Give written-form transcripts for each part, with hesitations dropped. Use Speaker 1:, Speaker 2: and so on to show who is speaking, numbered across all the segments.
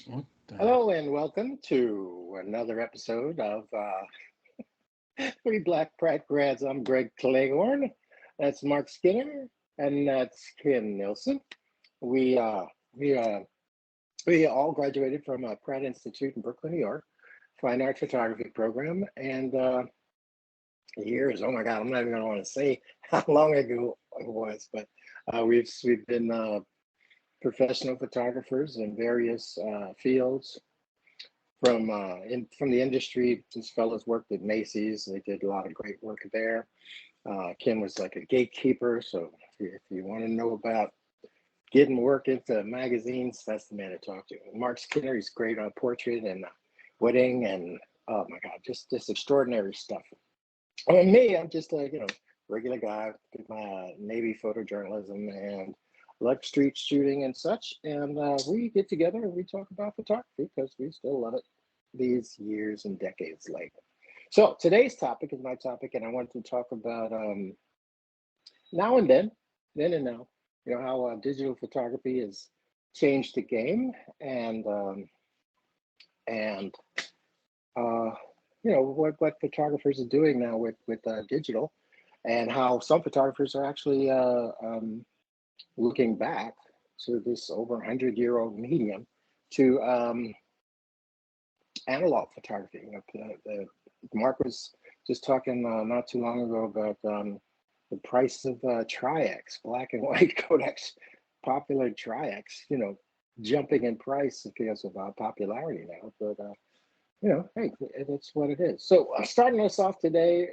Speaker 1: What the?
Speaker 2: Hello and welcome to another episode of Three Black Pratt Grads. I'm Greg Claghorn. That's Mark Skinner, and that's Ken Nilsson. We uh, we uh, we all graduated from Pratt Institute in Brooklyn, New York, Fine Art Photography program, and years. Oh my God, I'm not even going to want to say how long ago it was, but we've been professional photographers in various fields from the industry. These fellows worked at Macy's. They did a lot of great work there. Ken was like a gatekeeper, so if you want to know about getting work into magazines, that's the man to talk to. Mark Skinner, he's great on portrait and wedding, and oh my God, just extraordinary stuff. And me, I'm just a regular guy, did my Navy photojournalism and like street shooting and such. And we get together and we talk about photography because we still love it these years and decades later. So today's topic is my topic, and I wanted to talk about now and then and now, how digital photography has changed the game, and uh, what photographers are doing now with digital, and how some photographers are actually looking back to this over 100-year-old medium to analog photography. Mark was just talking not too long ago about the price of Tri-X, black and white Kodak's popular Tri-X, jumping in price because of popularity now. But hey, that's what it is. So starting us off today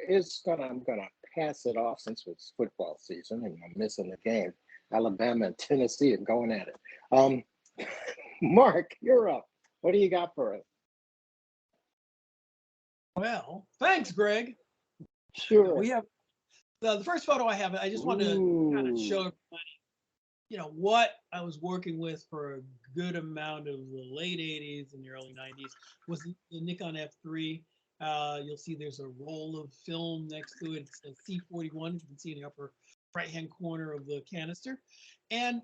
Speaker 2: I'm gonna pass it off since it's football season and I'm missing the game. Alabama and Tennessee are going at it. Mark, you're up. What do you got for us?
Speaker 3: Well, thanks, Greg.
Speaker 2: Sure.
Speaker 3: We have the first photo I have. I just wanted to kind of show
Speaker 2: Ooh.
Speaker 3: everybody, what I was working with for a good amount of the late '80s and the early '90s was the Nikon F3. You'll see there's a roll of film next to it. It's a C41. You can see in the upper right-hand corner of the canister, and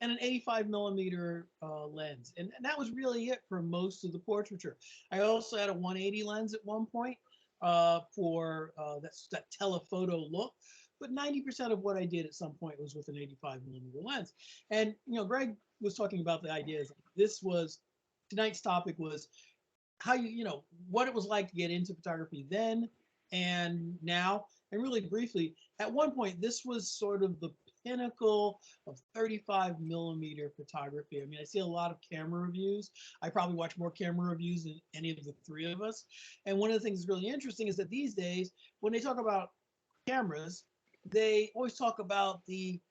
Speaker 3: an 85 millimeter lens, and that was really it for most of the portraiture. I also had a 180 lens at one point for that telephoto look, but 90% of what I did at some point was with an 85 millimeter lens. And Greg was talking about the ideas. Tonight's topic was how what it was like to get into photography then and now. And really briefly, at one point, this was sort of the pinnacle of 35 millimeter photography. I mean, I see a lot of camera reviews. I probably watch more camera reviews than any of the three of us. And one of the things that's really interesting is that these days, when they talk about cameras, they always talk about the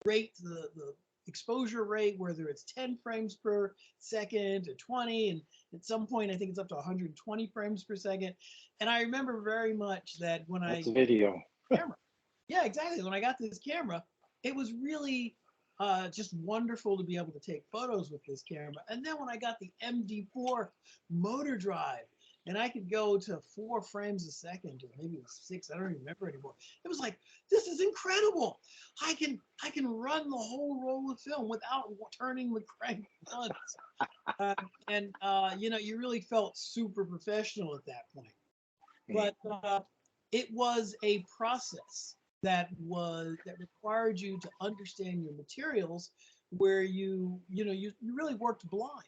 Speaker 3: rate, the exposure rate, whether it's 10 frames per second or 20, and at some point I think it's up to 120 frames per second. And I remember very much that when I
Speaker 2: That's video.
Speaker 3: camera, yeah, exactly. When I got this camera, it was really just wonderful to be able to take photos with this camera. And then when I got the MD4 motor drive, and I could go to 4 frames a second, or maybe it was 6. I don't even remember anymore. It was like, this is incredible. I can run the whole roll of film without turning the crank once. You really felt super professional at that point. But it was a process that required you to understand your materials, where you really worked blind.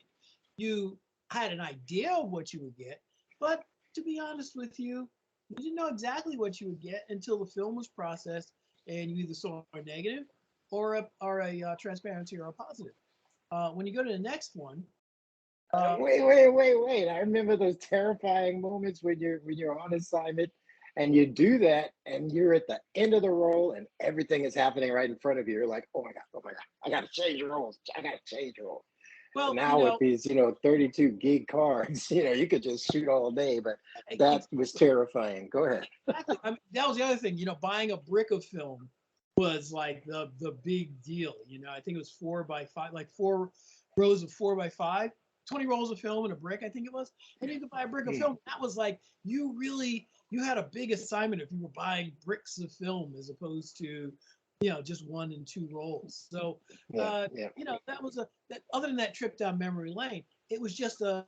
Speaker 3: You had an idea of what you would get, but to be honest with you, you didn't know exactly what you would get until the film was processed and you either saw a negative or a transparency or a positive. When you go to the next one,
Speaker 2: Wait. I remember those terrifying moments when you're on assignment and you do that and you're at the end of the roll and everything is happening right in front of you. You're like, oh my God, I gotta change roles. I gotta change roles.
Speaker 3: well,
Speaker 2: Now with these, 32 gig cards, you could just shoot all day, but that was terrifying. Go ahead.
Speaker 3: exactly. I mean, that was the other thing. Buying a brick of film was like the big deal. I think it was 4 by 5, like 4 rows of 4 by 5, 20 rolls of film in a brick, I think it was. And you could buy a brick of film. That was like you had a big assignment if you were buying bricks of film as opposed to just 1 and 2 rolls. So,
Speaker 2: Yeah, yeah.
Speaker 3: that was that. Other than that trip down memory lane, it was just the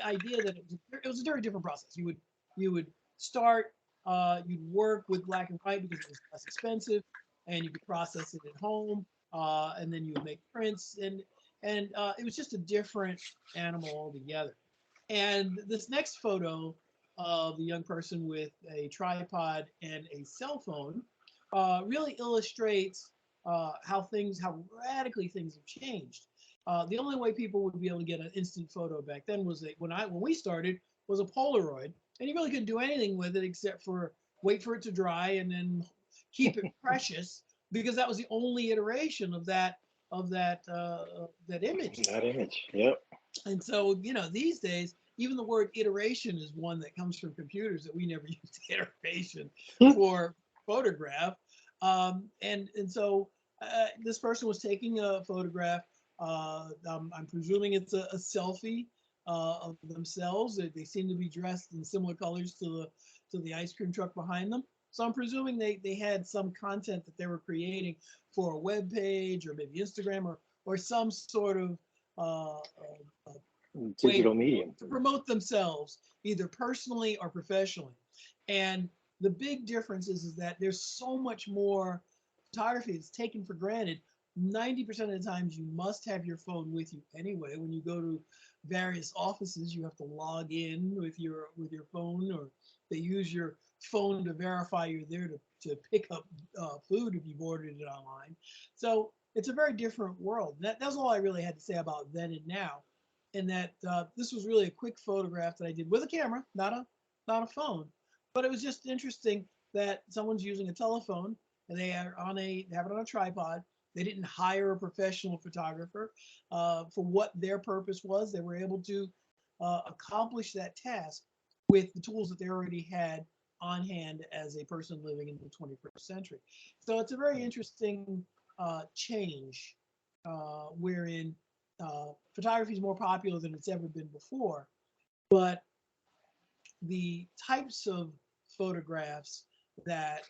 Speaker 3: idea that it was a very different process. You would start, you'd work with black and white because it was less expensive, and you could process it at home, and then you would make prints, and it was just a different animal altogether. And this next photo of the young person with a tripod and a cell phone really illustrates how radically things have changed. The only way people would be able to get an instant photo back then was that when we started was a Polaroid, and you really couldn't do anything with it except for wait for it to dry and then keep it precious because that was the only iteration of that image.
Speaker 2: That image. Yep.
Speaker 3: And so, these days, even the word iteration is one that comes from computers that we never used iteration for photograph. And so this person was taking a photograph. I'm presuming it's a selfie of themselves. They seem to be dressed in similar colors to the ice cream truck behind them. So I'm presuming they had some content that they were creating for a web page or maybe Instagram or some sort of uh, way
Speaker 2: Digital medium.
Speaker 3: to promote themselves, either personally or professionally. And the big difference is that there's so much more photography that's taken for granted. 90% of the times you must have your phone with you anyway. When you go to various offices, you have to log in with your phone, or they use your phone to verify you're there to pick up food if you've ordered it online. So it's a very different world. That's all I really had to say about then and now. And that this was really a quick photograph that I did with a camera, not a phone. But it was just interesting that someone's using a telephone and they have it on a tripod. They didn't hire a professional photographer for what their purpose was. They were able to accomplish that task with the tools that they already had on hand as a person living in the 21st century. So it's a very interesting change wherein photography is more popular than it's ever been before, but the types of photographs that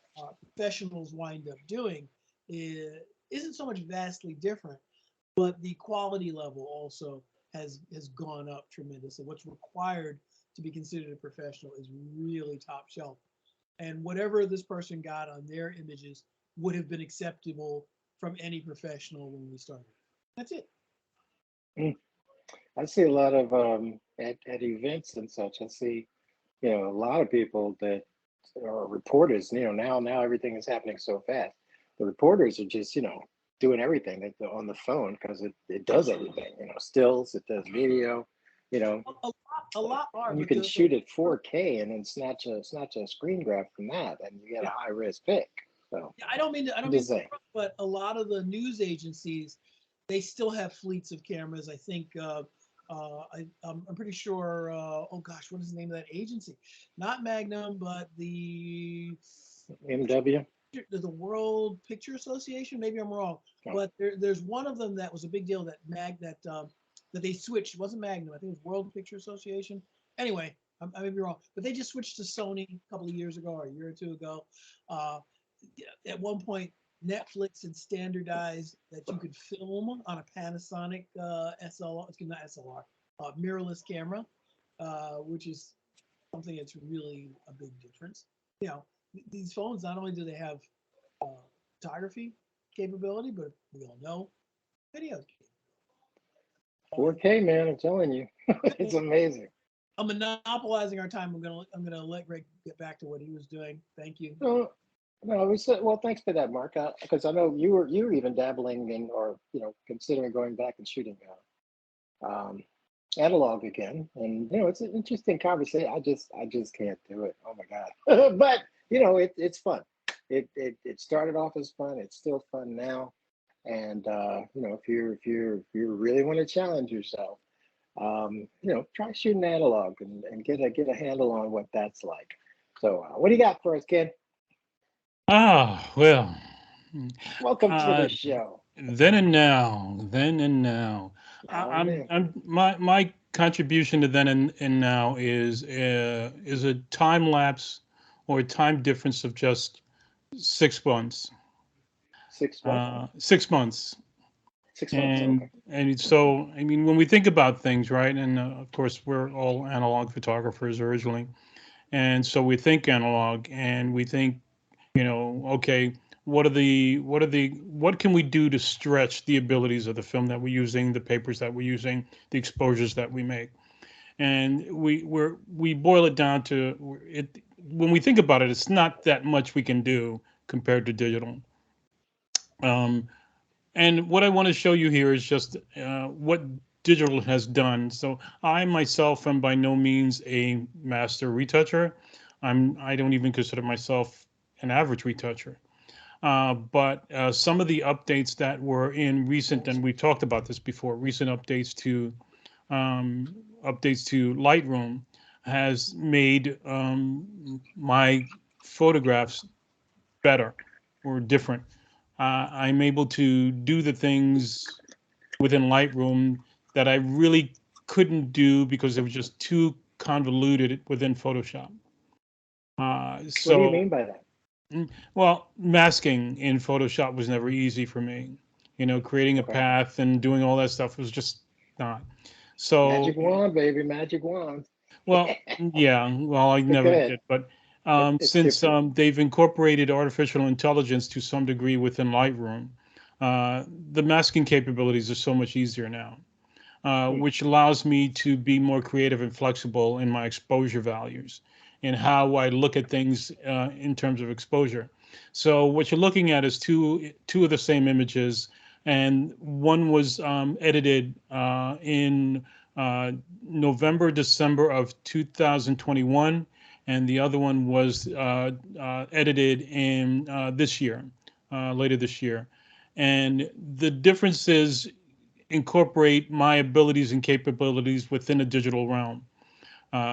Speaker 3: professionals wind up doing isn't so much vastly different, but the quality level also has gone up tremendously. What's required to be considered a professional is really top shelf, and whatever this person got on their images would have been acceptable from any professional when we started. That's it.
Speaker 2: Mm. I see a lot of at events and such. I see, a lot of people that are reporters. Now everything is happening so fast. The reporters are just, doing everything on the phone because it does everything. Stills, it does video. You know,
Speaker 3: A lot are,
Speaker 2: and you
Speaker 3: but
Speaker 2: can
Speaker 3: the
Speaker 2: shoot at 4K and then snatch a screen grab from that, and you get a
Speaker 3: yeah.
Speaker 2: high res pic. So
Speaker 3: Yeah, I
Speaker 2: I'm
Speaker 3: don't mean
Speaker 2: just
Speaker 3: to
Speaker 2: saying.
Speaker 3: interrupt, but a lot of the news agencies, they still have fleets of cameras. I think I'm pretty sure. Oh gosh, what is the name of that agency? Not Magnum, but
Speaker 2: MW.
Speaker 3: the World Picture Association. Maybe I'm wrong,
Speaker 2: Oh,
Speaker 3: but there's one of them that was a big deal that they switched. It wasn't Magnum. I think it was World Picture Association. Anyway, I may be wrong, but they just switched to Sony a couple of years ago or a year or two ago. Uh, at one point, Netflix had standardized that you could film on a Panasonic SLR, excuse me, not SLR, mirrorless camera, which is something that's really a big difference. You know, these phones not only do they have uh, photography capability, but we all know video.
Speaker 2: 4K, man, I'm telling you, it's amazing.
Speaker 3: I'm monopolizing our time. I'm gonna let Greg get back to what he was doing. Thank you.
Speaker 2: No, no, we said, well, thanks for that, Mark. Because I know you were even dabbling in, or considering going back and shooting um, analog again, and it's an interesting conversation. I just can't do it. Oh my god! But it's fun. It started off as fun. It's still fun now, and if you really want to challenge yourself, try shooting analog and get a handle on what that's like. So, what do you got for us, Ken?
Speaker 1: Ah, well,
Speaker 2: Welcome to
Speaker 1: uh,
Speaker 2: the show.
Speaker 1: then and now.
Speaker 2: Now and
Speaker 1: I'm,
Speaker 2: then.
Speaker 1: my contribution to then and now is a time lapse or a time difference of just 6 months.
Speaker 2: 6 what?
Speaker 1: 6 months.
Speaker 2: 6 months. Okay.
Speaker 1: And so, I mean, when we think about things, right? And of course, we're all analog photographers originally, and so we think analog, and we think, okay, what can we do to stretch the abilities of the film that we're using, the papers that we're using, the exposures that we make, and we boil it down to it. When we think about it, it's not that much we can do compared to digital. Um, and what I want to show you here is just what digital has done. So I myself am by no means a master retoucher. I don't even consider myself an average retoucher. But some of the updates that were in recent, and we've talked about this before, recent updates to Lightroom has made my photographs better or different. I'm able to do the things within Lightroom that I really couldn't do because it was just too convoluted within Photoshop.
Speaker 2: What do you
Speaker 1: So,
Speaker 2: mean by that?
Speaker 1: well, masking in Photoshop was never easy for me. Creating a
Speaker 2: Okay.
Speaker 1: path and doing all that stuff was just not. So,
Speaker 2: Magic wand, baby, magic wand.
Speaker 1: well, yeah, well, I
Speaker 2: But go
Speaker 1: never
Speaker 2: ahead.
Speaker 1: did, but
Speaker 2: It's
Speaker 1: since
Speaker 2: different.
Speaker 1: they've incorporated artificial intelligence to some degree within Lightroom, the masking capabilities are so much easier now,
Speaker 2: Hmm.
Speaker 1: which allows me to be more creative and flexible in my exposure values and how I look at things in terms of exposure. So what you're looking at is two of the same images, and one was edited in uh, November, December of 2021, and the other one was edited in this year, later this year. And the difference is incorporate my abilities and capabilities within a digital realm.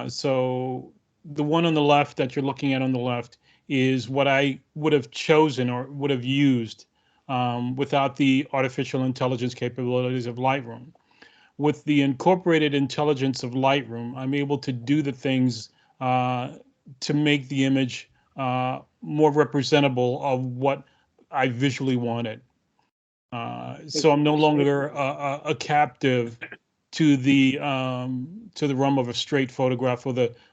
Speaker 1: So the one on the left that you're looking at on the left is what I would have chosen or would have used without the artificial intelligence capabilities of Lightroom. With the incorporated intelligence of Lightroom, I'm able to do the things to make the image more representable of what I visually wanted. So I'm no longer a captive to the realm of a straight photograph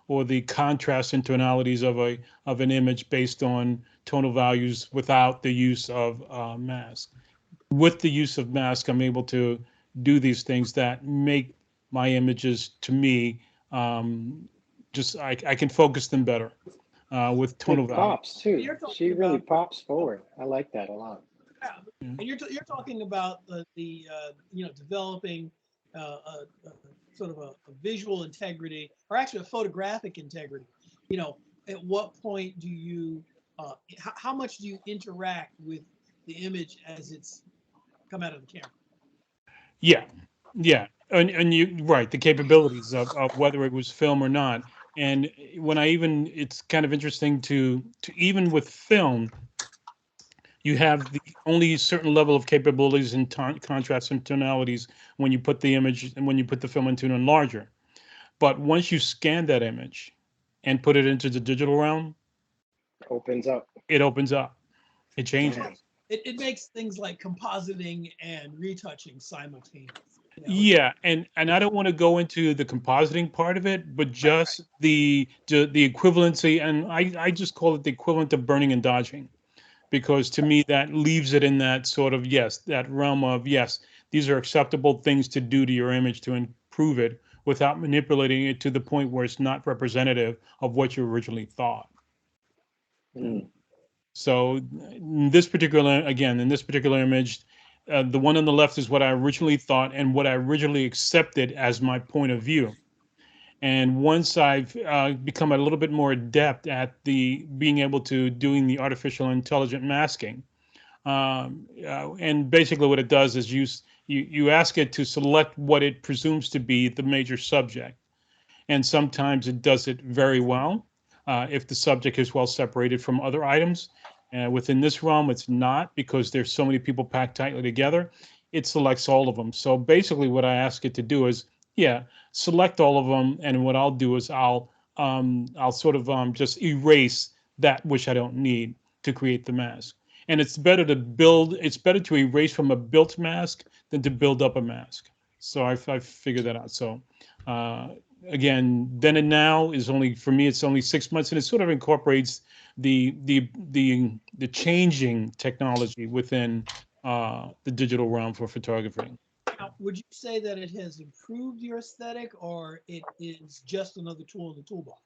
Speaker 1: or the contrast and tonalities of an image based on tonal values without the use of mask. With the use of mask, I'm able to do these things that make my images to me just I can focus them better with tonal
Speaker 2: It
Speaker 1: value.
Speaker 2: pops too.
Speaker 3: You're
Speaker 2: She
Speaker 3: talking
Speaker 2: really
Speaker 3: about,
Speaker 2: pops forward. I like that a lot.
Speaker 3: yeah,
Speaker 1: Yeah.
Speaker 3: and you're talking about developing a sort of a visual integrity, or actually a photographic integrity. You know, at what point do you how much do you interact with the image as it's come out of the camera?
Speaker 1: Yeah, yeah, and you right the capabilities of whether it was film or not. And when I even it's kind of interesting to even with film, you have the only certain level of capabilities and contrast and tonalities when you put the image and when you put the film into an enlarger. But once you scan that image and put it into the digital realm,
Speaker 2: Opens up.
Speaker 1: it opens up. It changes.
Speaker 2: Man.
Speaker 3: It makes things like compositing and retouching simultaneous. You know,
Speaker 1: Yeah, and I don't want to go into the compositing part of it, but
Speaker 3: right, right.
Speaker 1: just the equivalency, and I just call it the equivalent of burning and dodging, because to me that leaves it in that sort of yes, that realm of yes, these are acceptable things to do to your image to improve it without manipulating it to the point where it's not representative of what you originally thought.
Speaker 2: Mm.
Speaker 1: So in this particular, again, in this particular image, the one on the left is what I originally thought and what I originally accepted as my point of view. And once I've become a little bit more adept at the being able to doing the artificial intelligent masking, and basically what it does is you ask it to select what it presumes to be the major subject, and sometimes it does it very well if the subject is well separated from other items. Within this realm, it's not because there's so many people packed tightly together. It selects all of them. So basically, what I ask it to do is, yeah, select all of them, and what I'll do is I'll sort of just erase that which I don't need to create the mask. And it's better to build. It's better to erase from a built mask than to build up a mask. So I figured that out. So uh, again, then and now is only for me. It's only 6 months, and it sort of incorporates the changing technology within the digital realm for photography.
Speaker 3: Now, would you say that it has improved your aesthetic, or it is just another tool in the toolbox?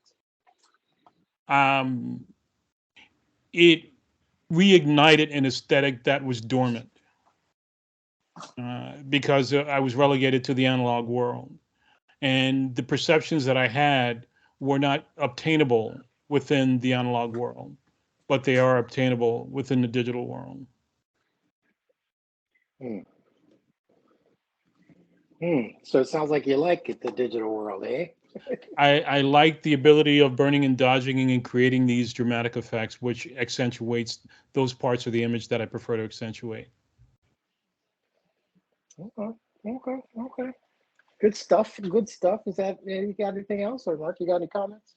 Speaker 1: Um, it reignited an aesthetic that was dormant because I was relegated to the analog world, and the perceptions that I had were not obtainable within the analog world, but they are obtainable within the digital world.
Speaker 2: Hmm. So it sounds like you like it, the digital world, eh?
Speaker 1: I like the ability of burning and dodging and creating these dramatic effects, which accentuates those parts of the image that I prefer to accentuate.
Speaker 2: Okay, okay, okay. Good stuff. Good stuff. Is that you got anything else, or Mark? You got any comments?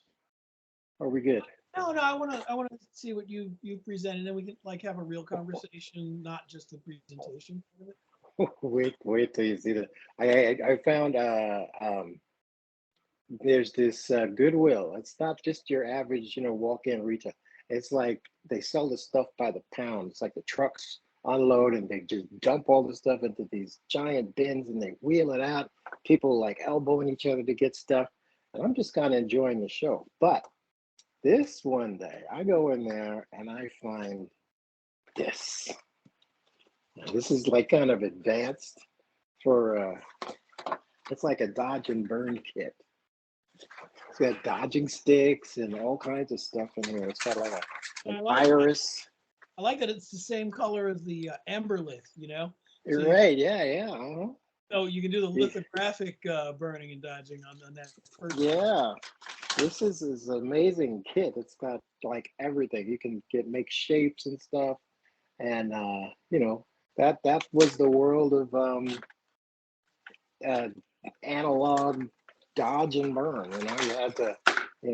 Speaker 2: Are we good?
Speaker 3: No, no, I want to see what you present, and then we can like have a real conversation, not just the presentation.
Speaker 2: Wait till you see the. I found there's this Goodwill. It's not just your average, walk-in retail. It's like they sell the stuff by the pound. It's like the trucks unload and they just dump all the stuff into these giant bins and they wheel it out. People like elbowing each other to get stuff. And I'm just kind of enjoying the show. But this one day, I go in there and I find this. Now, this is like kind of advanced for, it's like a dodge and burn kit. It's got dodging sticks and all kinds of stuff in here. It's got like an
Speaker 3: I like
Speaker 2: iris.
Speaker 3: I like that it's the same color as the amber lith, you know. So
Speaker 2: You're right. Yeah, yeah. Uh-huh.
Speaker 3: so you can do the
Speaker 2: Yeah.
Speaker 3: lithographic burning and dodging on that first.
Speaker 2: Yeah. This is an amazing kit. It's got like everything. You can make shapes and stuff. And that was the world of uh, analog dodge and burn. You had to,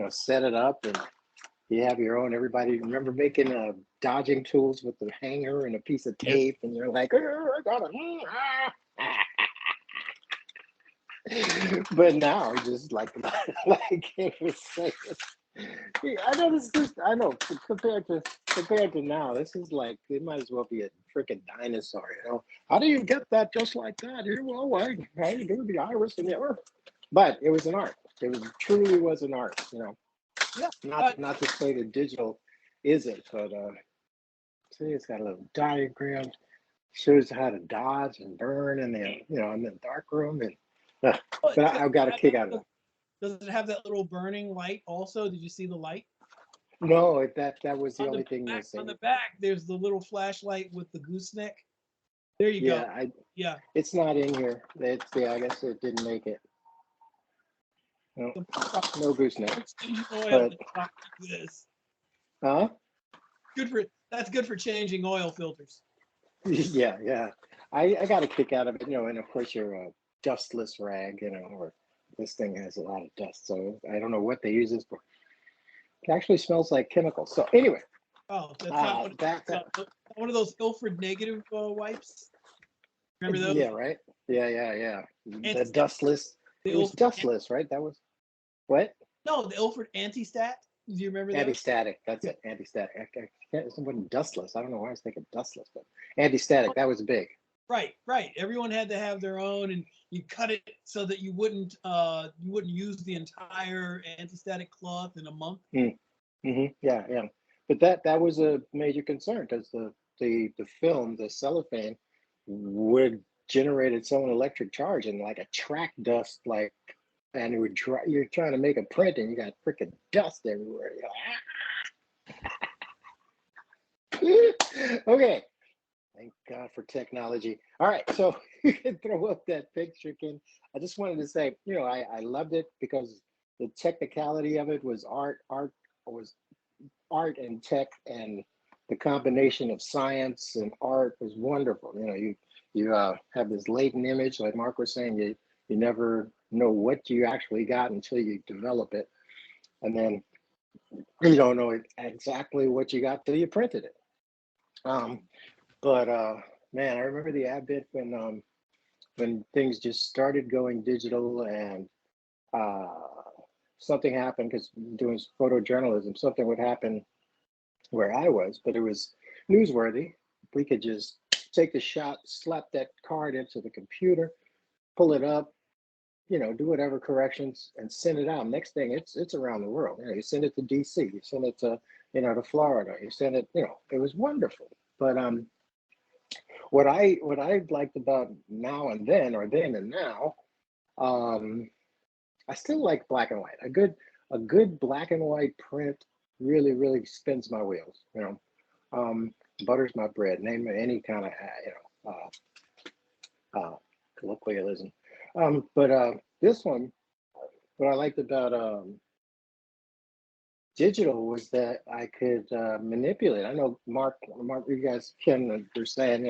Speaker 2: set it up and you have your own. Everybody remember making dodging tools with the hanger and a piece of
Speaker 1: Yep.
Speaker 2: tape, and you're like, "Oh, I got it." But now, just like it was saying, yeah, I know this is. I know compared to now, this is like it might as well be a freaking dinosaur. How do you get that just like that? Well, I do the iris and the earth. But it was an art. It was truly was an art.
Speaker 3: Yeah.
Speaker 2: Not to say that digital isn't, but see, it's got a little diagram, shows how to dodge and burn, and then in the dark room, and
Speaker 3: Oh,
Speaker 2: but I've got a kick out of it.
Speaker 3: does it have that little burning light also? Did you see the light?
Speaker 2: No, that was the only thing
Speaker 3: On
Speaker 2: missing.
Speaker 3: the back, there's the little flashlight with the gooseneck. There you go.
Speaker 2: Yeah,
Speaker 3: Yeah.
Speaker 2: it's not in here. I guess it didn't make it. No, no gooseneck.
Speaker 3: Changing oil.
Speaker 2: But
Speaker 3: This
Speaker 2: huh?
Speaker 3: that's good for changing oil filters.
Speaker 2: Yeah, yeah. I got a kick out of it, and of course your dustless rag, or this thing has a lot of dust, so I don't know what they use this for. It actually smells like chemicals. So anyway,
Speaker 3: Oh, that's not what
Speaker 2: that,
Speaker 3: it's not one of those Ilford negative wipes. Remember those?
Speaker 2: yeah, right. Yeah, yeah, yeah. The
Speaker 3: Anti
Speaker 2: dustless.
Speaker 3: the
Speaker 2: It was
Speaker 3: Ilford
Speaker 2: dustless, right? That was what?
Speaker 3: no, the Ilford anti-stat. Do you remember those?
Speaker 2: Anti-static. That's it. Anti-static. It wasn't dustless. I don't know why I was thinking dustless, but anti-static. That was big.
Speaker 3: Right, right. Everyone had to have their own, and you cut it so that you wouldn't use the entire anti-static cloth in a month.
Speaker 2: Yeah, yeah. But that was a major concern because the film, the cellophane, would generate its own electric charge and like a track dust, and it would you're trying to make a print and you got freaking dust everywhere. Okay. Thank God for technology. All right, so you can throw up that picture, Ken. I just wanted to say, I loved it because the technicality of it was was art and tech, and the combination of science and art was wonderful. You have this latent image, like Mark was saying. You never know what you actually got until you develop it, and then you don't know exactly what you got till you printed it. Um, but man, I remember the advent when things just started going digital, and uh, something happened because doing photojournalism, something would happen where I was, but it was newsworthy. We could just take the shot, slap that card into the computer, pull it up, do whatever corrections and send it out. Next thing, it's around the world. You send it to DC, you send it to Florida, you send it. It was wonderful. But what I liked about now and then, or then and now, um, I still like black and white. A good black and white print really really spins my wheels. Um, butters my bread. Name any kind of colloquialism. But this one, what I liked about digital was that I could manipulate. I know Mark, you guys can understand.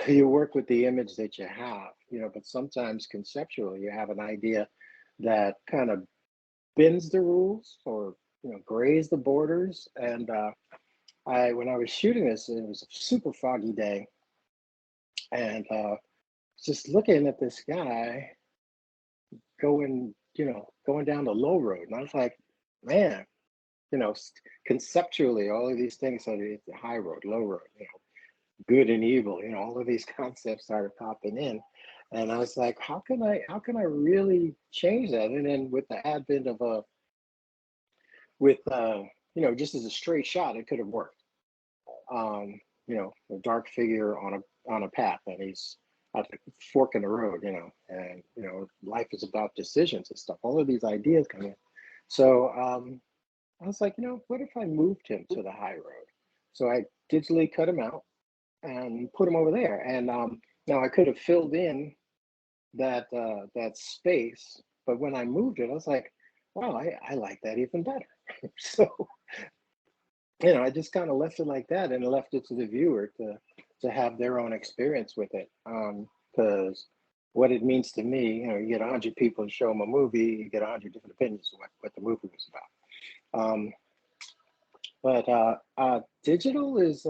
Speaker 2: You work with the image that you have. But sometimes conceptually, you have an idea that kind of bends the rules, or grays the borders. And when I was shooting this, it was a super foggy day, and just looking at this guy going down the low road, and I was like, man, conceptually, all of these things are the high road, low road, good and evil, all of these concepts started popping in. And I was like, how can I really change that? And then with the advent of with just as a straight shot, it could have worked. A dark figure on a path, and he's at the fork in the road, and life is about decisions and stuff. All of these ideas come in. So I was like, what if I moved him to the high road? So I digitally cut him out and put him over there. And now I could have filled in that space, but when I moved it, I was like, wow, I like that even better. So I just kind of left it like that, and left it to the viewer to have their own experience with it. Because what it means to me, you get 100 people to show them a movie, you get 100 different opinions of what the movie was about. But digital is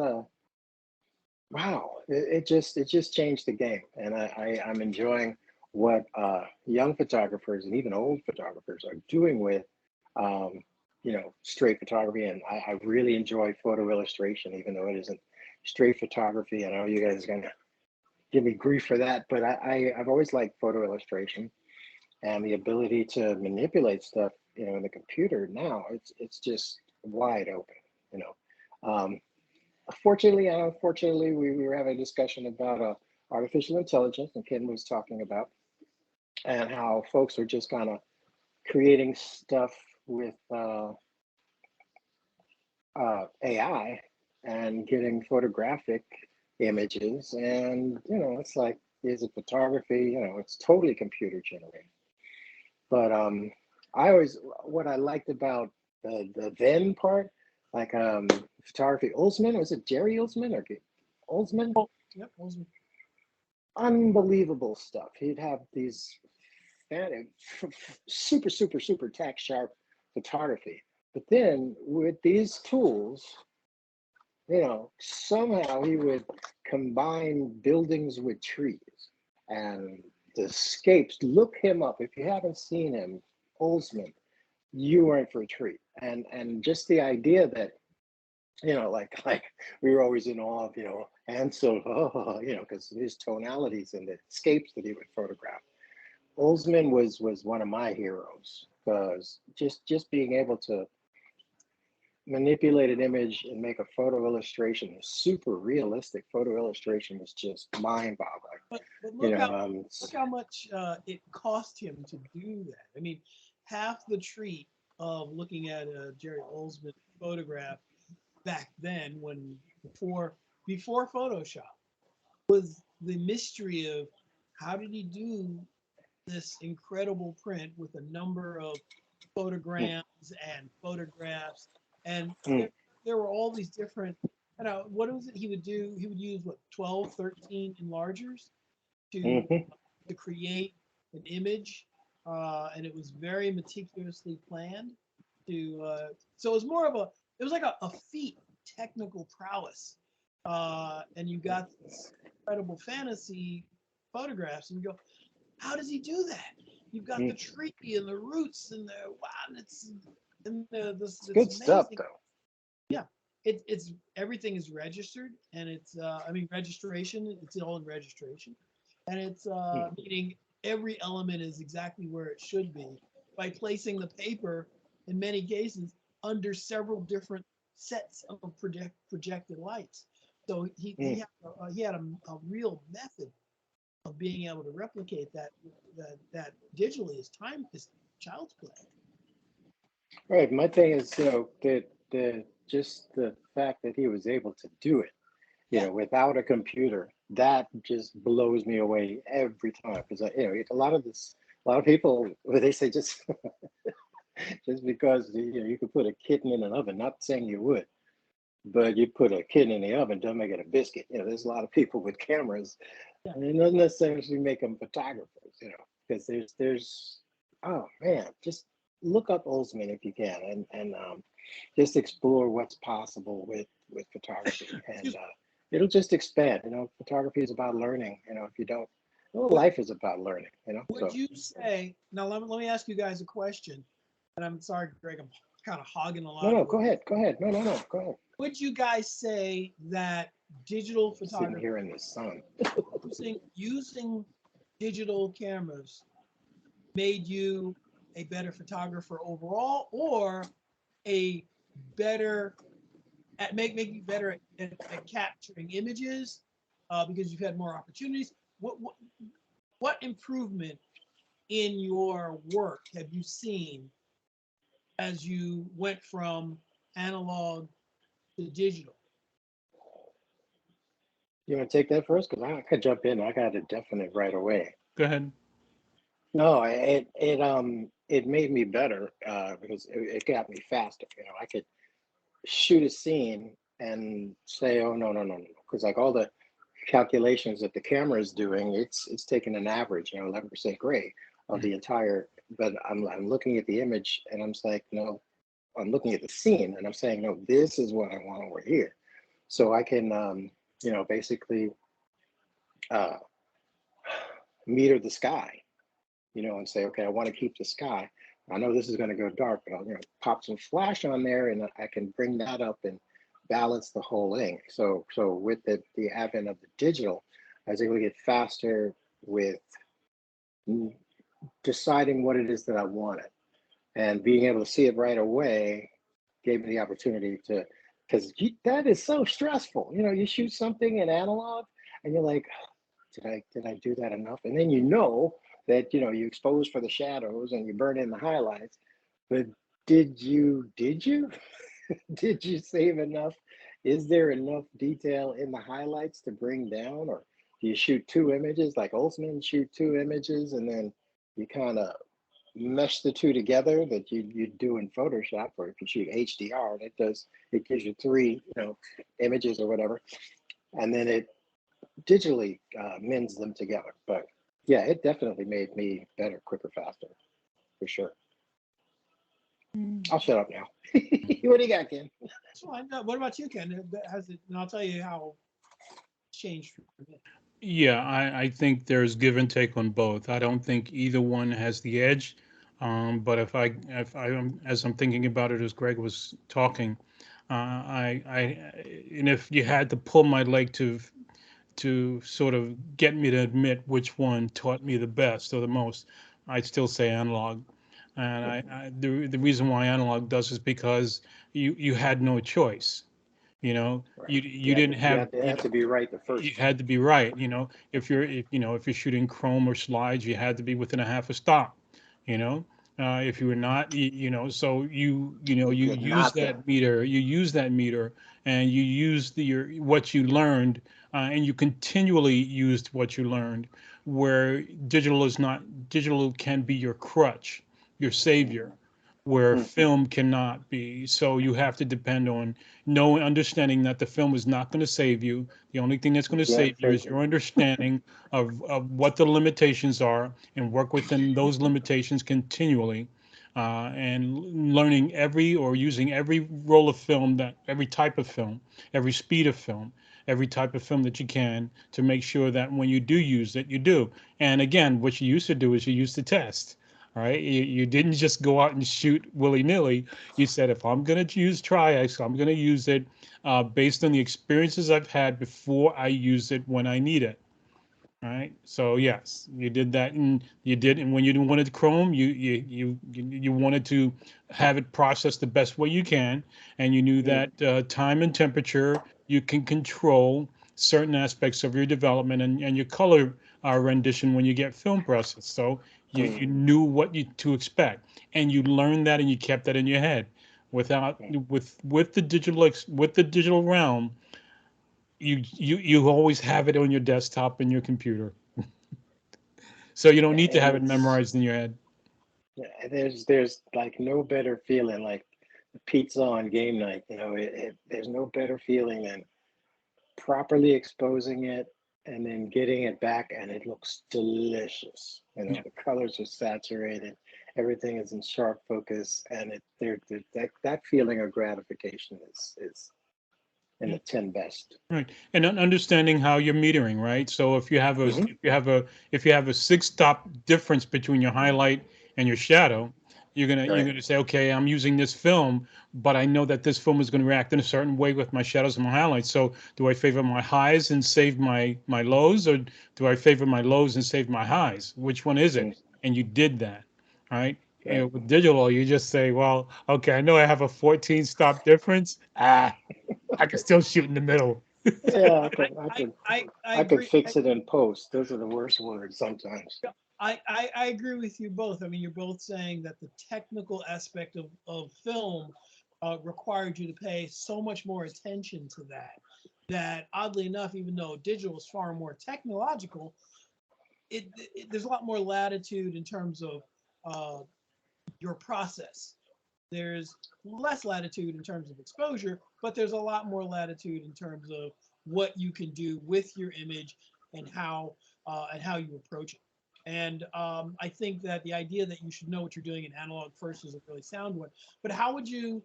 Speaker 2: wow, it just changed the game, and I'm enjoying what young photographers and even old photographers are doing with um, straight photography. And I really enjoy photo illustration, even though it isn't straight photography. I know you guys are gonna give me grief for that, but I've always liked photo illustration, and the ability to manipulate stuff, in the computer. Now it's just wide open, you know. Fortunately and unfortunately, we were having a discussion about artificial intelligence, and Ken was talking about, and how folks are just kind of creating stuff with AI and getting photographic images. And, it's like, is it photography? It's totally computer generated. But what I liked about the then part, like photography, Olsman, was it Jerry Olsman or Olsman?
Speaker 3: Oh, yep.
Speaker 2: Unbelievable stuff. He'd have these super, super, super tack sharp photography. But then with these tools, somehow he would combine buildings with trees and the scapes. Look him up if you haven't seen him, Olsman. You are in for a treat. And just the idea that like we were always in awe of Ansel, because his tonalities and the scapes that he would photograph. Olsman was one of my heroes, because just being able to manipulate an image and make a photo illustration, a super realistic photo illustration, was just mind-boggling.
Speaker 3: But
Speaker 2: You
Speaker 3: look
Speaker 2: know,
Speaker 3: how
Speaker 2: um,
Speaker 3: look how much it cost him to do that. I mean, half the treat of looking at a Jerry Olsman photograph back then, when before Photoshop, was the mystery of how did he do this incredible print with a number of
Speaker 2: mm,
Speaker 3: photograms and photographs, and
Speaker 2: mm,
Speaker 3: there were all these different. What was it he would do? He would use what, 12, 13 enlargers to
Speaker 2: mhm,
Speaker 3: to create an image, and it was very meticulously planned. To So it was more of a, it was like a feat technical prowess, and you got this incredible fantasy photographs, and you go, how does he do that? You've got the tree and the roots and the wow, and
Speaker 2: It's
Speaker 3: it's
Speaker 2: good stuff,
Speaker 3: amazing.
Speaker 2: though.
Speaker 3: Yeah, it's everything is registered, and it's I mean registration. It's all in registration, and it's meaning every element is exactly where it should be by placing the paper in many cases under several different sets of projected lights. So he had a real method of being able to replicate that digitally is child's play.
Speaker 2: Right. My thing is, the just the fact that he was able to do it,
Speaker 3: Yeah,
Speaker 2: without a computer, that just blows me away every time. Because a lot of people, they say just just because you could put a kitten in an oven, not saying you would, but you put a kitten in the oven, don't make it a biscuit. There's a lot of people with cameras,
Speaker 3: yeah.
Speaker 2: and it doesn't necessarily make them photographers. Because there's oh man, just look up Oldsman if you can, and just explore what's possible with photography, and it'll just expand. Photography is about learning. If you don't, well,
Speaker 3: Would,
Speaker 2: life is about learning.
Speaker 3: would
Speaker 2: So
Speaker 3: you say now? Let me ask you guys a question, and I'm sorry, Greg, I'm kind of hogging a
Speaker 2: no,
Speaker 3: lot
Speaker 2: no,
Speaker 3: of it.
Speaker 2: go ahead, no, go ahead.
Speaker 3: Would you guys say that digital
Speaker 2: Sitting
Speaker 3: photography
Speaker 2: here in the sun.
Speaker 3: using digital cameras made you a better photographer overall, or a better make you better at capturing images because you've had more opportunities? What improvement in your work have you seen as you went from analog to digital?
Speaker 2: You want to take that first? Because I could jump in. I got a definite right away.
Speaker 1: Go ahead.
Speaker 2: No, it made me better because it got me faster. I could shoot a scene and say, oh no, because like all the calculations that the camera is doing, it's taking an average, 11% gray of the entire. But I'm looking at the image and I'm just like, no, I'm looking at the scene and I'm saying, no, this is what I want over here. So I can, basically uh, meter the sky, and say, okay, I want to keep the sky. I know this is going to go dark, but I'll, pop some flash on there, and I can bring that up and balance the whole thing. So with the advent of the digital, I was able to get faster with deciding what it is that I wanted, and being able to see it right away gave me the opportunity to, because that is so stressful. You shoot something in analog, and you're like, did I do that enough? And then that you expose for the shadows and you burn in the highlights, but did you did you save enough? Is there enough detail in the highlights to bring down, or do you shoot two images like Oldsman shoot two images and then you kind of mesh the two together that you do in Photoshop, or if you shoot HDR, and it gives you three images or whatever, and then it digitally mends them together. But yeah, it definitely made me better, quicker, faster, for sure. I'll shut up now. What do you got, Ken?
Speaker 3: So what about you, Ken? Has it? And I'll tell you how it's changed for me.
Speaker 1: Yeah, I think there's give and take on both. I don't think either one has the edge. But if I as I'm thinking about it as Greg was talking, I and if you had to pull my leg to sort of get me to admit which one taught me the best or the most, I'd still say analog. And the reason why analog does is because you had no choice.
Speaker 2: Right.
Speaker 1: You didn't have
Speaker 2: It had to be right the
Speaker 1: you
Speaker 2: first time.
Speaker 1: had to be right. If you're shooting chrome or slides, you had to be within a half a stop. You know, if you were not, so you
Speaker 2: You're
Speaker 1: use
Speaker 2: not there.
Speaker 1: that meter, and you use what you learned, and you continually used what you learned. Where digital is not, digital can be your crutch, your savior, where
Speaker 2: Mm-hmm.
Speaker 1: film cannot be. So you have to depend on knowing, understanding that the film is not going to save you. The only thing that's going
Speaker 2: You
Speaker 1: to
Speaker 2: can't
Speaker 1: save you
Speaker 2: fake
Speaker 1: is
Speaker 2: it.
Speaker 1: your understanding of what the limitations are, and work within those limitations continually. and learning every or using every roll of film, that every type of film, every speed of film, every type of film that you can, to make sure that when you do use it, you do. And again, what you used to do is you used to test. All right, you didn't just go out and shoot willy nilly. You said, if I'm going to use Tri-X, I'm going to use it based on the experiences I've had before I use it when I need it. Right. So yes, you did that, and you did. And when you wanted Chrome, you wanted to have it processed the best way you can, and you knew
Speaker 2: Mm,
Speaker 1: that time and temperature, you can control certain aspects of your development and your color rendition when you get film processed. So you
Speaker 2: mm,
Speaker 1: knew what you to expect, and you learned that, and you kept that in your head. Without
Speaker 2: mm.
Speaker 1: with the with the digital realm, you always have it on your desktop and your computer, so you don't need to
Speaker 2: And
Speaker 1: have it
Speaker 2: it's
Speaker 1: memorized in your head.
Speaker 2: yeah, there's like no better feeling like pizza on game night. You know, there's no better feeling than properly exposing it and then getting it back, and it looks delicious. You know,
Speaker 1: Yeah.
Speaker 2: the colors are saturated, everything is in sharp focus, and that feeling of gratification is in
Speaker 1: Yeah.
Speaker 2: the 10 best.
Speaker 1: Right. And understanding how you're metering, right? So
Speaker 2: Hmm.
Speaker 1: if you have a six stop difference between your highlight and your shadow, you're
Speaker 2: Right.
Speaker 1: gonna say, okay, I'm using this film, but I know that this film is going to react in a certain way with my shadows and my highlights. So do I favor my highs and save my lows, or do I favor my lows and save my highs? Which one is it?
Speaker 2: Mm,
Speaker 1: And you did that, right? You know,
Speaker 2: right.
Speaker 1: with digital, you just say, well, okay, I know I have a 14 stop difference. I can still shoot in the middle.
Speaker 2: Yeah,
Speaker 3: I I I
Speaker 2: I could
Speaker 3: agree.
Speaker 2: fix it in post. Those are the worst words sometimes.
Speaker 3: I agree with you both. I mean, you're both saying that the technical aspect of film required you to pay so much more attention to that. That oddly enough, even though digital is far more technological, there's a lot more latitude in terms of uh, your process. There's less latitude in terms of exposure, but there's a lot more latitude in terms of what you can do with your image and how you approach it. And I think that the idea that you should know what you're doing in analog first is a really sound one. But how would you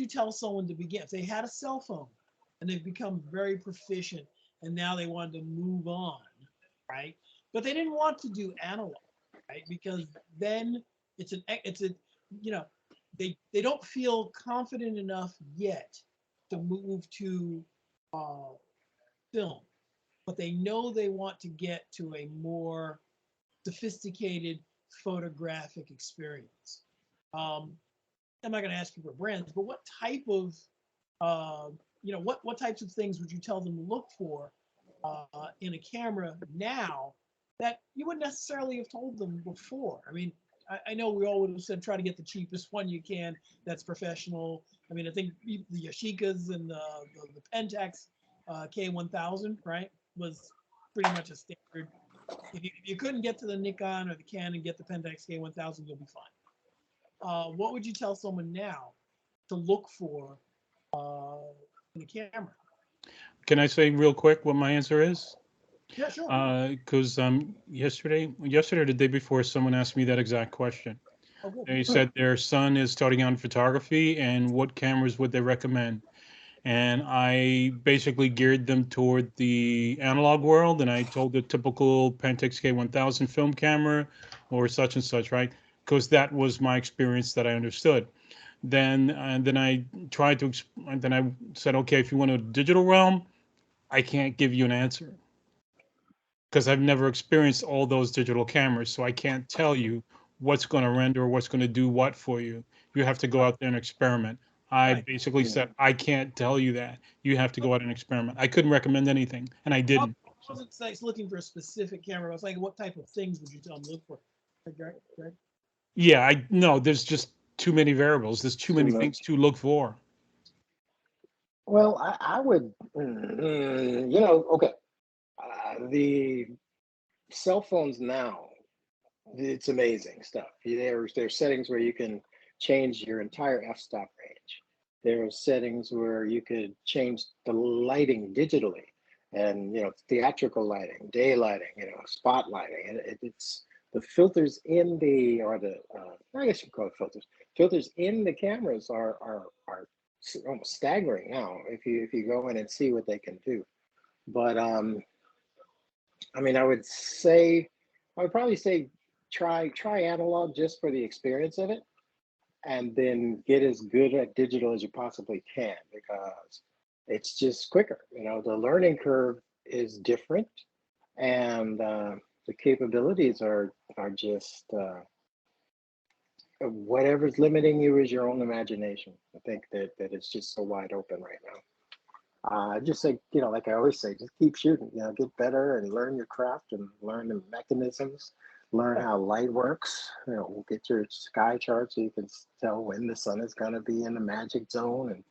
Speaker 3: tell someone to begin if they had a cell phone and they've become very proficient and now they wanted to move on, right? But they didn't want to do analog, right? Because then it's a you know they don't feel confident enough yet to move to uh, film, but they know they want to get to a more sophisticated photographic experience. Um, I'm not going to ask you for brands, but what type of uh, what types of things would you tell them to look for in a camera now that you wouldn't necessarily have told them before? I mean, I know we all would have said try to get the cheapest one you can that's professional. I mean, I think the Yashicas and the Pentax K1000, right, was pretty much a standard. If you couldn't get to the Nikon or the Canon, get the Pentax K1000, you'll be fine. What would you tell someone now to look for uh, in a camera?
Speaker 1: Can I say real quick what my answer is?
Speaker 3: Yeah, sure.
Speaker 1: Because yesterday or the day before, someone asked me that exact question.
Speaker 3: Oh, good.
Speaker 1: They
Speaker 2: Hmm.
Speaker 1: said their son is starting out in photography and what cameras would they recommend? And I basically geared them toward the analog world, and I told the typical Pentax K1000 film camera or such and such, right? Because that was my experience that I understood. Then I tried to, and then I said, okay, if you want a digital realm, I can't give you an answer because I've never experienced all those digital cameras, so I can't tell you what's going to render or what's going to do what for you. You have to go
Speaker 3: Oh,
Speaker 1: out there and experiment. I
Speaker 3: right.
Speaker 1: basically
Speaker 2: Mm.
Speaker 1: said, I can't tell you that. You have to
Speaker 3: Oh,
Speaker 1: go out and experiment. I couldn't recommend anything, and I
Speaker 3: oh,
Speaker 1: didn't.
Speaker 3: I wasn't like, looking for a specific camera. I was like, what type of things would you tell them to look for? Right, Greg? Greg?
Speaker 1: Yeah, I no, there's just too many variables. There's too
Speaker 2: Too
Speaker 1: many things
Speaker 2: much.
Speaker 1: to look for.
Speaker 2: Well, I would, you know, okay. The cell phones now, it's amazing stuff. There's settings where you can change your entire f-stop range. There are settings where you could change the lighting digitally, and you know, theatrical lighting, day lighting, you know, spot lighting. It's the filters in the, or the, I guess you call it filters. Filters in the cameras are almost staggering now. If you go in and see what they can do, but I mean, I would probably say try analog just for the experience of it, and then get as good at digital as you possibly can, because it's just quicker. You know, the learning curve is different, and the capabilities are just whatever's limiting you is your own imagination. I think that it's just so wide open right now. Just like, you know, like I always say, just keep shooting. You know, get better and learn your craft and learn the mechanisms, learn how light works. You know, get your sky chart so you can tell when the sun is going to be in the magic zone,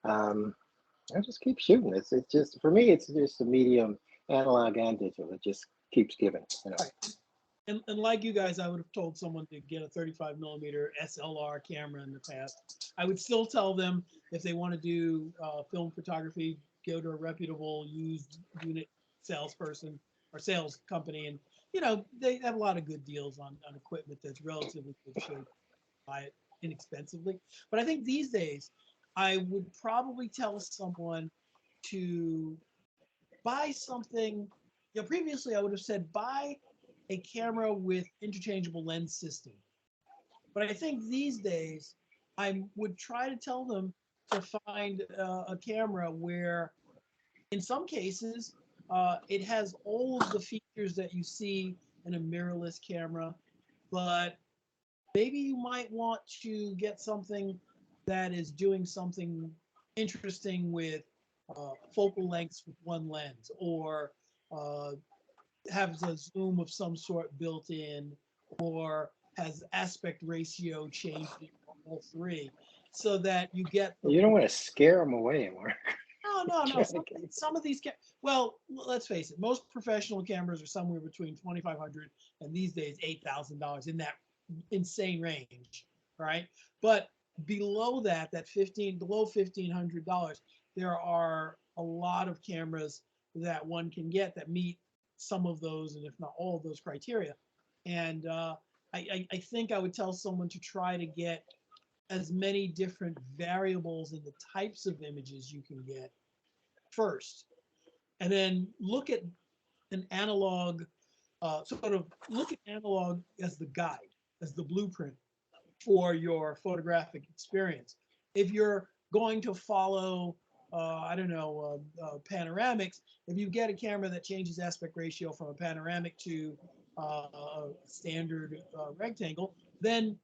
Speaker 2: and I just keep shooting. It's just, for me, it's just a medium, analog and digital. It just keeps giving. You know.
Speaker 3: Right. And like you guys, I would have told someone to get a 35 millimeter SLR camera in the past. I would still tell them, if they want to do film photography, go to a reputable used unit salesperson or sales company, and you know they have a lot of good deals on equipment that's relatively good shape. Buy it inexpensively. But I think these days, I would probably tell someone to buy something. You know, previously I would have said buy a camera with interchangeable lens system. But I think these days I would try to tell them to find a camera where, in some cases, it has all of the features that you see in a mirrorless camera, but maybe you might want to get something that is doing something interesting with focal lengths with one lens, or uh, has a zoom of some sort built in, or has aspect ratio changed in all three, so that you get the.
Speaker 2: You don't want to scare them away, Mark.
Speaker 3: No, no, no. Some of these well, let's face it. Most professional cameras are somewhere between 2,500 and these days $8,000, in that insane range, right? But below that, below $1,500, there are a lot of cameras that one can get that meet some of those, and if not all of those criteria. And I think I would tell someone to try to get as many different variables in the types of images you can get first, and then look at an analog, sort of look at analog as the guide, as the blueprint for your photographic experience. If you're going to follow, I don't know, panoramics, if you get a camera that changes aspect ratio from a panoramic to a standard rectangle, then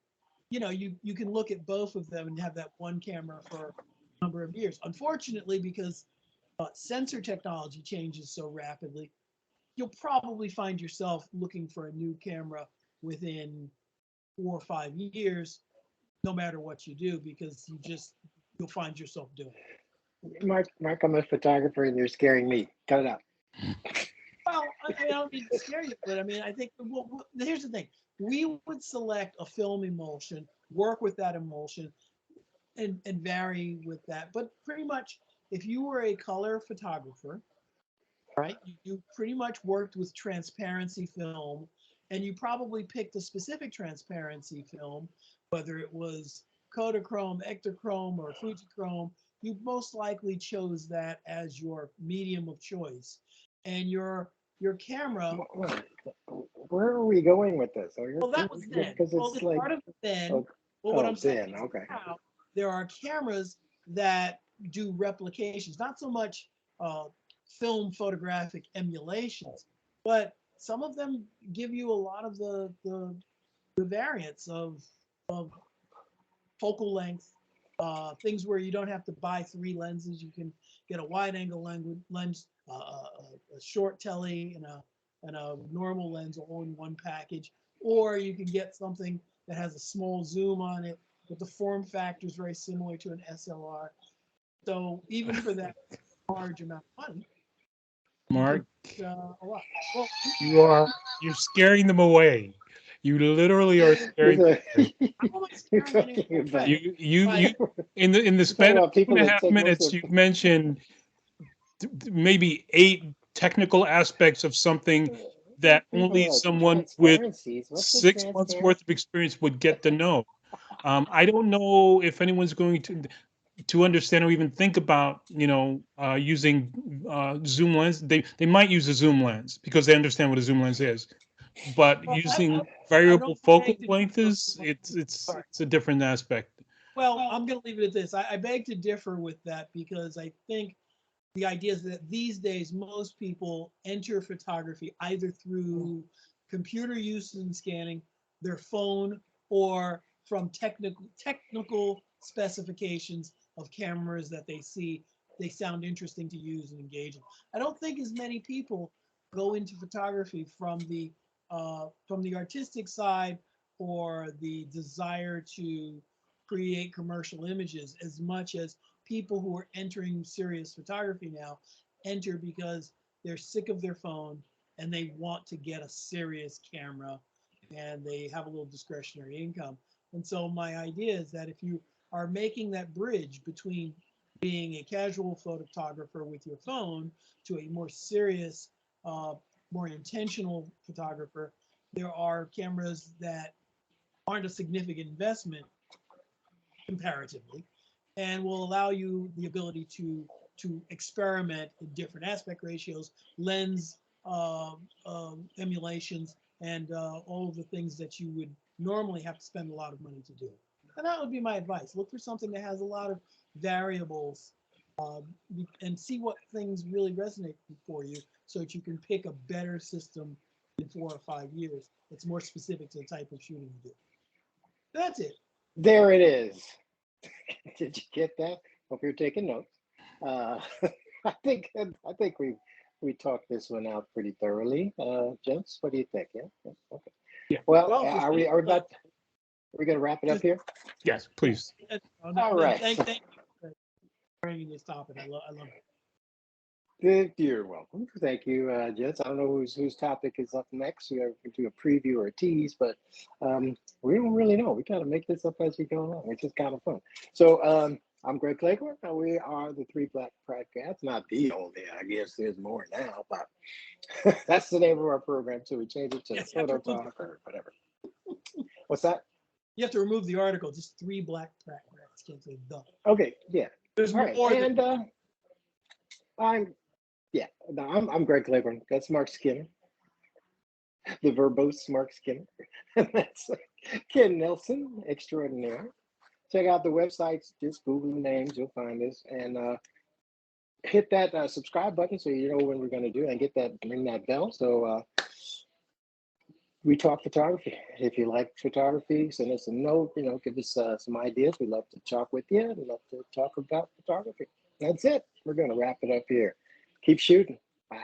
Speaker 3: you know you can look at both of them and have that one camera for a number of years. Unfortunately, because sensor technology changes so rapidly, you'll probably find yourself looking for a new camera within 4 or 5 years, no matter what you do, because you'll find yourself doing it.
Speaker 2: Mark, I'm a photographer and you're scaring me. Cut it out.
Speaker 3: Well, I don't mean to scare you, but I mean, I think, well, here's the thing. We would select a film emulsion, work with that emulsion, and vary with that. But pretty much, if you were a color photographer, right, you pretty much worked with transparency film, and you probably picked a specific transparency film, whether it was Kodachrome, Ektachrome, or Fujichrome. You most likely chose that as your medium of choice, and your camera.
Speaker 2: Where are we going with this?
Speaker 3: Well, that was then.
Speaker 2: Because
Speaker 3: Well,
Speaker 2: it's
Speaker 3: it's
Speaker 2: like,
Speaker 3: part of then.
Speaker 2: oh,
Speaker 3: Well, what
Speaker 2: oh,
Speaker 3: I'm saying
Speaker 2: then,
Speaker 3: is
Speaker 2: okay.
Speaker 3: now there are cameras that do replications, not so much film photographic emulations, but some of them give you a lot of the variants of focal length, things where you don't have to buy three lenses. You can get a wide angle lens, a short telly, and a normal lens all in one package. Or you can get something that has a small zoom on it, but the form factor is very similar to an SLR. So even for that large amount of money, you can
Speaker 1: Mark,
Speaker 3: get a lot. Well,
Speaker 1: you're scaring them away. You literally are scaring them away.
Speaker 3: how am I
Speaker 2: You're
Speaker 3: scaring anyone
Speaker 2: talking about,
Speaker 3: away?
Speaker 1: You
Speaker 3: By
Speaker 1: in the
Speaker 2: you're talking
Speaker 1: span of
Speaker 2: about
Speaker 1: two
Speaker 2: people
Speaker 1: and a
Speaker 2: that
Speaker 1: half
Speaker 2: take most
Speaker 1: minutes,
Speaker 2: of
Speaker 1: you've mentioned maybe 8 technical aspects of something that
Speaker 2: People
Speaker 1: only
Speaker 2: are like
Speaker 1: someone with
Speaker 2: transparencies. What's the
Speaker 1: 6 months worth of
Speaker 2: transparency?
Speaker 1: experience would get to know. I don't know if anyone's going to understand or even think about, using zoom lens. They might use a zoom lens because they understand what a zoom lens is, but
Speaker 3: Well,
Speaker 1: using
Speaker 3: I
Speaker 1: variable
Speaker 3: don't
Speaker 1: focal
Speaker 3: beg to
Speaker 1: length
Speaker 3: differ.
Speaker 1: is
Speaker 3: Sorry.
Speaker 1: it's a different aspect.
Speaker 3: Well, I'm going to leave it at this. I beg to differ with that because I think the idea is that these days most people enter photography either through computer use and scanning, their phone, or from technical specifications of cameras that they see they sound interesting to use and engage in. I don't think as many people go into photography from the artistic side or the desire to create commercial images as much as people who are entering serious photography now enter because they're sick of their phone and they want to get a serious camera and they have a little discretionary income. And so my idea is that if you are making that bridge between being a casual photographer with your phone to a more serious, more intentional photographer, there are cameras that aren't a significant investment comparatively, and will allow you the ability to experiment in different aspect ratios, lens emulations, and all of the things that you would normally have to spend a lot of money to do. And that would be my advice. Look for something that has a lot of variables and see what things really resonate for you so that you can pick a better system in 4 or 5 years that's more specific to the type of shooting you do. That's it.
Speaker 2: There it is. Did you get that? Hope you're taking notes. Uh, I think we talked this one out pretty thoroughly, gents. What do you think? Yeah. Yeah, okay.
Speaker 1: Yeah.
Speaker 2: Well,
Speaker 3: Well, for
Speaker 2: are we about? Are we gonna wrap it up
Speaker 3: just
Speaker 2: here?
Speaker 1: Yes, please.
Speaker 2: All right.
Speaker 3: thank you for bringing this topic. I love it.
Speaker 2: You're welcome. Thank you, gents. I don't know whose topic is up next. We can do a preview or a tease, but we don't really know. We kind of make this up as we go along, which is kind of fun. So I'm Greg Claiborne, and we are the Three Black Podcasts. Not the only, I guess there's more now, but that's the name of our program. So we changed it to
Speaker 3: Yes,
Speaker 2: Photo Talk or whatever. What's that?
Speaker 3: you have to remove the article. Just three black rats. Can't say the.
Speaker 2: Okay, yeah.
Speaker 3: There's
Speaker 2: All right,
Speaker 3: more than.
Speaker 2: and I'm yeah. No, I'm Greg Claiborne. That's Mark Skinner, the verbose Mark Skinner. And that's Ken Nelson, extraordinaire. Check out the websites. Just Google the names, you'll find us, and hit that subscribe button so you know when we're going to do it, and ring that bell. So we talk photography. If you like photography, send us a note. Give us some ideas. We'd love to talk with you. We'd love to talk about photography. That's it. We're going to wrap it up here. Keep shooting. Bye.